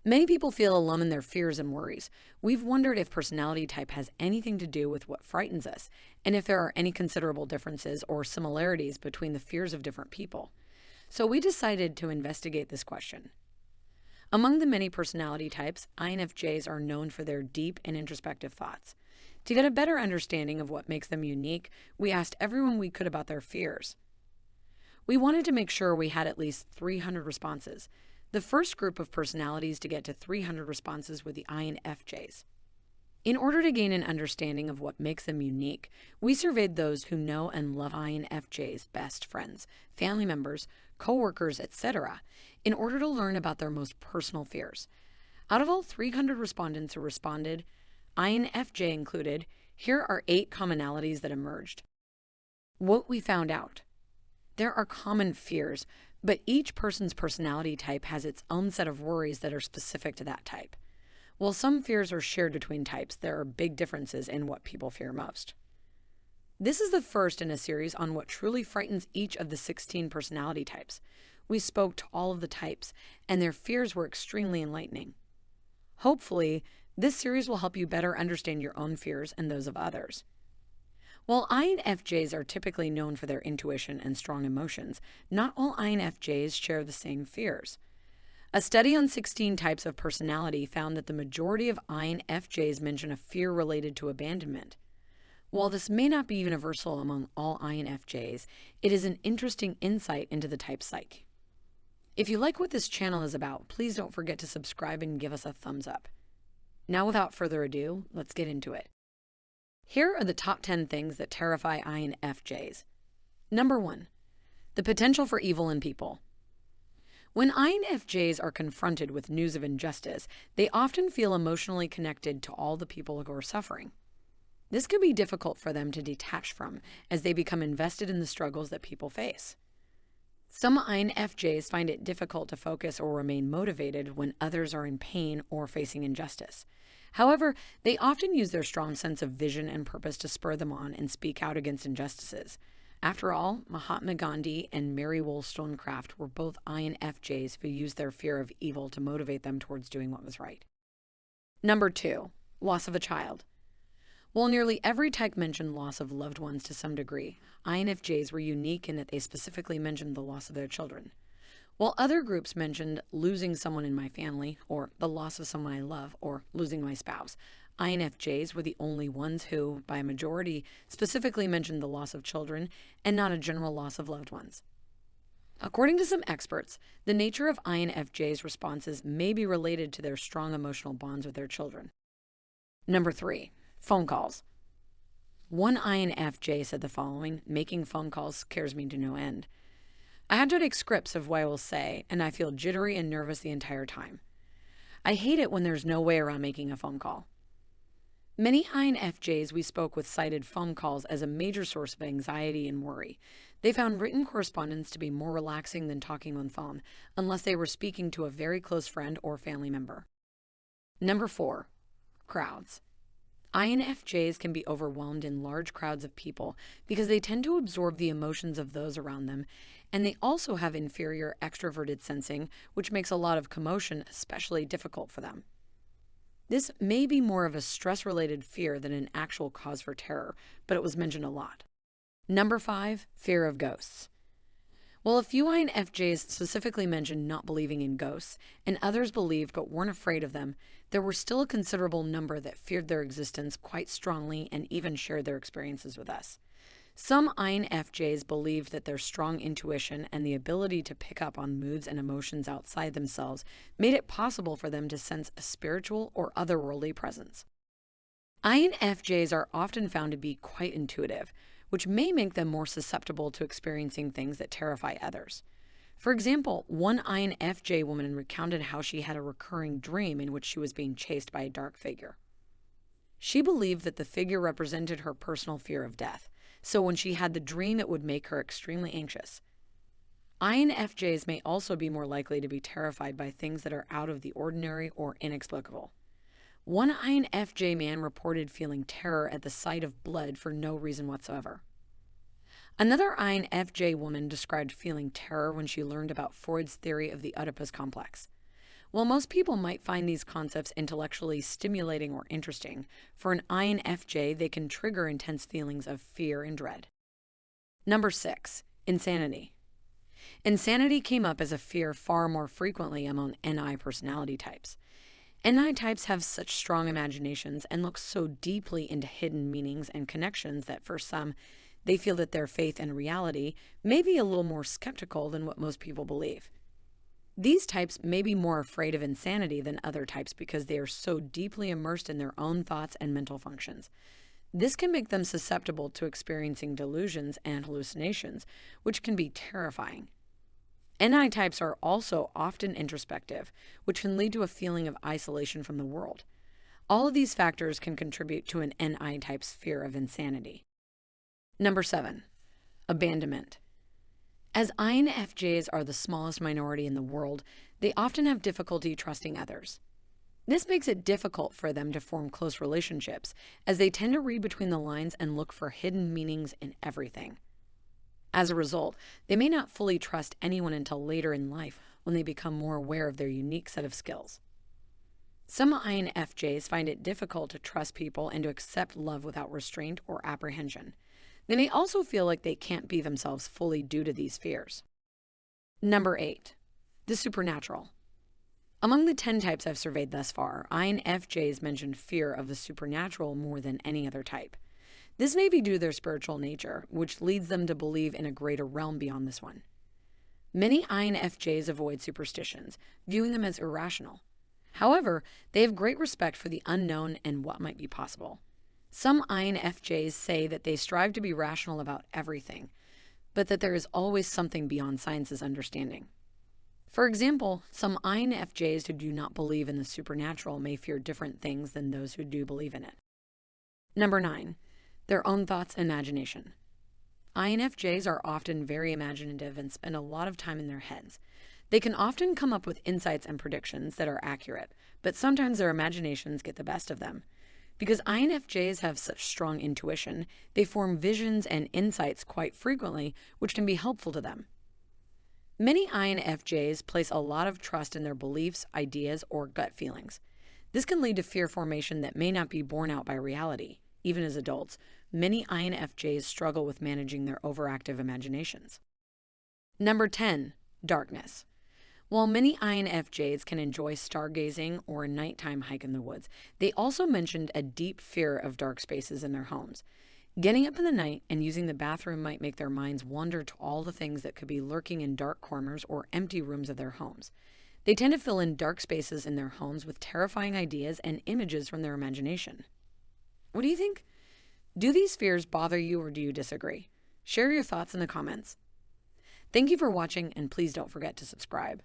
Many people feel alone in their fears and worries. We've wondered if personality type has anything to do with what frightens us, and if there are any considerable differences or similarities between the fears of different people. So we decided to investigate this question. Among the many personality types, INFJs are known for their deep and introspective thoughts. To get a better understanding of what makes them unique, we asked everyone we could about their fears. We wanted to make sure we had at least 300 responses. The first group of personalities to get to 300 responses were the INFJs. In order to gain an understanding of what makes them unique, we surveyed those who know and love INFJs, best friends, family members, coworkers, etc., in order to learn about their most personal fears. Out of all 300 respondents who responded, INFJ included, here are 8 commonalities that emerged. What we found out. There are common fears, but each person's personality type has its own set of worries that are specific to that type. While some fears are shared between types, there are big differences in what people fear most. This is the first in a series on what truly frightens each of the 16 personality types. We spoke to all of the types, and their fears were extremely enlightening. Hopefully, this series will help you better understand your own fears and those of others. While INFJs are typically known for their intuition and strong emotions, not all INFJs share the same fears. A study on 16 types of personality found that the majority of INFJs mention a fear related to abandonment. While this may not be universal among all INFJs, it is an interesting insight into the type Psych. If you like what this channel is about, please don't forget to subscribe and give us a thumbs up. Now, without further ado, let's get into it. Here are the top 10 things that terrify INFJs. Number 1, the potential for evil in people. When INFJs are confronted with news of injustice, they often feel emotionally connected to all the people who are suffering. This can be difficult for them to detach from, as they become invested in the struggles that people face. Some INFJs find it difficult to focus or remain motivated when others are in pain or facing injustice. However, they often use their strong sense of vision and purpose to spur them on and speak out against injustices. After all, Mahatma Gandhi and Mary Wollstonecraft were both INFJs who used their fear of evil to motivate them towards doing what was right. Number 2, loss of a child. While nearly every type mentioned loss of loved ones to some degree, INFJs were unique in that they specifically mentioned the loss of their children. While other groups mentioned losing someone in my family, or the loss of someone I love, or losing my spouse, INFJs were the only ones who, by a majority, specifically mentioned the loss of children and not a general loss of loved ones. According to some experts, the nature of INFJs' responses may be related to their strong emotional bonds with their children. Number 3, phone calls. One INFJ said the following: making phone calls scares me to no end. I had to take scripts of what I will say, and I feel jittery and nervous the entire time. I hate it when there's no way around making a phone call. Many INFJs we spoke with cited phone calls as a major source of anxiety and worry. They found written correspondence to be more relaxing than talking on phone, unless they were speaking to a very close friend or family member. Number 4, crowds. INFJs can be overwhelmed in large crowds of people because they tend to absorb the emotions of those around them, and they also have inferior extroverted sensing, which makes a lot of commotion especially difficult for them. This may be more of a stress-related fear than an actual cause for terror, but it was mentioned a lot. Number 5, fear of ghosts. While a few INFJs specifically mentioned not believing in ghosts, and others believed but weren't afraid of them, there were still a considerable number that feared their existence quite strongly and even shared their experiences with us. Some INFJs believed that their strong intuition and the ability to pick up on moods and emotions outside themselves made it possible for them to sense a spiritual or otherworldly presence. INFJs are often found to be quite intuitive, which may make them more susceptible to experiencing things that terrify others. For example, one INFJ woman recounted how she had a recurring dream in which she was being chased by a dark figure. She believed that the figure represented her personal fear of death, so when she had the dream, it would make her extremely anxious. INFJs may also be more likely to be terrified by things that are out of the ordinary or inexplicable. One INFJ man reported feeling terror at the sight of blood for no reason whatsoever. Another INFJ woman described feeling terror when she learned about Freud's theory of the Oedipus complex. While most people might find these concepts intellectually stimulating or interesting, for an INFJ, they can trigger intense feelings of fear and dread. Number 6, insanity. Insanity came up as a fear far more frequently among NI personality types. NI types have such strong imaginations and look so deeply into hidden meanings and connections that for some, they feel that their faith in reality may be a little more skeptical than what most people believe. These types may be more afraid of insanity than other types because they are so deeply immersed in their own thoughts and mental functions. This can make them susceptible to experiencing delusions and hallucinations, which can be terrifying. NI types are also often introspective, which can lead to a feeling of isolation from the world. All of these factors can contribute to an NI type's fear of insanity. Number 7, abandonment. As INFJs are the smallest minority in the world, they often have difficulty trusting others. This makes it difficult for them to form close relationships, as they tend to read between the lines and look for hidden meanings in everything. As a result, they may not fully trust anyone until later in life when they become more aware of their unique set of skills. Some INFJs find it difficult to trust people and to accept love without restraint or apprehension. They may also feel like they can't be themselves fully due to these fears. Number 8, the supernatural. Among the 10 types I've surveyed thus far, INFJs mentioned fear of the supernatural more than any other type. This may be due to their spiritual nature, which leads them to believe in a greater realm beyond this one. Many INFJs avoid superstitions, viewing them as irrational. However, they have great respect for the unknown and what might be possible. Some INFJs say that they strive to be rational about everything, but that there is always something beyond science's understanding. For example, some INFJs who do not believe in the supernatural may fear different things than those who do believe in it. Number 9, their own thoughts and imagination. INFJs are often very imaginative and spend a lot of time in their heads. They can often come up with insights and predictions that are accurate, but sometimes their imaginations get the best of them. Because INFJs have such strong intuition, they form visions and insights quite frequently, which can be helpful to them. Many INFJs place a lot of trust in their beliefs, ideas, or gut feelings. This can lead to fear formation that may not be borne out by reality. Even as adults, many INFJs struggle with managing their overactive imaginations. Number 10, darkness. While many INFJs can enjoy stargazing or a nighttime hike in the woods, they also mentioned a deep fear of dark spaces in their homes. Getting up in the night and using the bathroom might make their minds wander to all the things that could be lurking in dark corners or empty rooms of their homes. They tend to fill in dark spaces in their homes with terrifying ideas and images from their imagination. What do you think? Do these fears bother you or do you disagree? Share your thoughts in the comments. Thank you for watching, and please don't forget to subscribe.